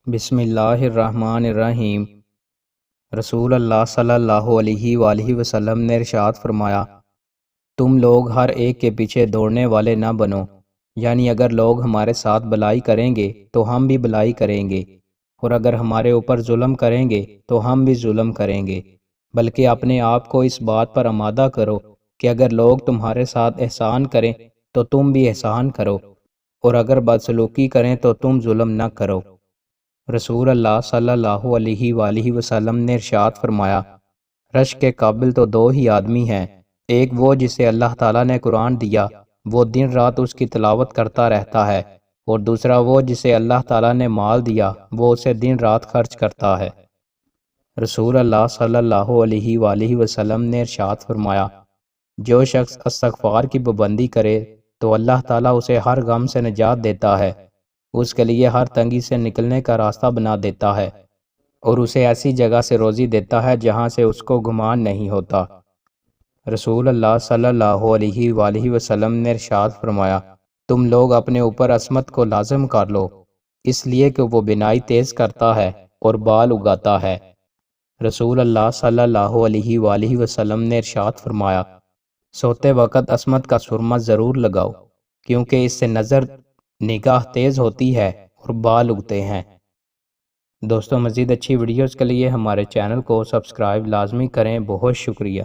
بسم اللہ الرحمن الرحیم۔ رسول اللہ صلی اللہ علیہ وآلہ وسلم نے ارشاد فرمایا، تم لوگ ہر ایک کے پیچھے دوڑنے والے نہ بنو، یعنی اگر لوگ ہمارے ساتھ بلائی کریں گے تو ہم بھی بلائی کریں گے، اور اگر ہمارے اوپر ظلم کریں گے تو ہم بھی ظلم کریں گے، بلکہ اپنے آپ کو اس بات پر آمادہ کرو کہ اگر لوگ تمہارے ساتھ احسان کریں تو تم بھی احسان کرو، اور اگر بدسلوکی کریں تو تم ظلم نہ کرو۔ رسول اللہ صلی اللہ علیہ وآلہ وسلم نے ارشاد فرمایا، رشک کے قابل تو دو ہی آدمی ہیں، ایک وہ جسے اللہ تعالیٰ نے قرآن دیا، وہ دن رات اس کی تلاوت کرتا رہتا ہے، اور دوسرا وہ جسے اللہ تعالیٰ نے مال دیا، وہ اسے دن رات خرچ کرتا ہے۔ رسول اللہ صلی اللہ علیہ وآلہ وسلم نے ارشاد فرمایا، جو شخص استغفار کی پابندی کرے تو اللہ تعالیٰ اسے ہر غم سے نجات دیتا ہے، اس کے لیے ہر تنگی سے نکلنے کا راستہ بنا دیتا ہے، اور اسے ایسی جگہ سے روزی دیتا ہے جہاں سے اس کو گمان نہیں ہوتا۔ رسول اللہ صلی اللہ علیہ وآلہ وسلم نے ارشاد فرمایا، تم لوگ اپنے اوپر عصمت کو لازم کر لو، اس لیے کہ وہ بینائی تیز کرتا ہے اور بال اگاتا ہے۔ رسول اللہ صلی اللہ علیہ وآلہ وسلم نے ارشاد فرمایا، سوتے وقت عصمت کا سرما ضرور لگاؤ، کیونکہ اس سے نظر نگاہ تیز ہوتی ہے اور بال اگتے ہیں۔ دوستوں، مزید اچھی ویڈیوز کے لیے ہمارے چینل کو سبسکرائب لازمی کریں۔ بہت شکریہ۔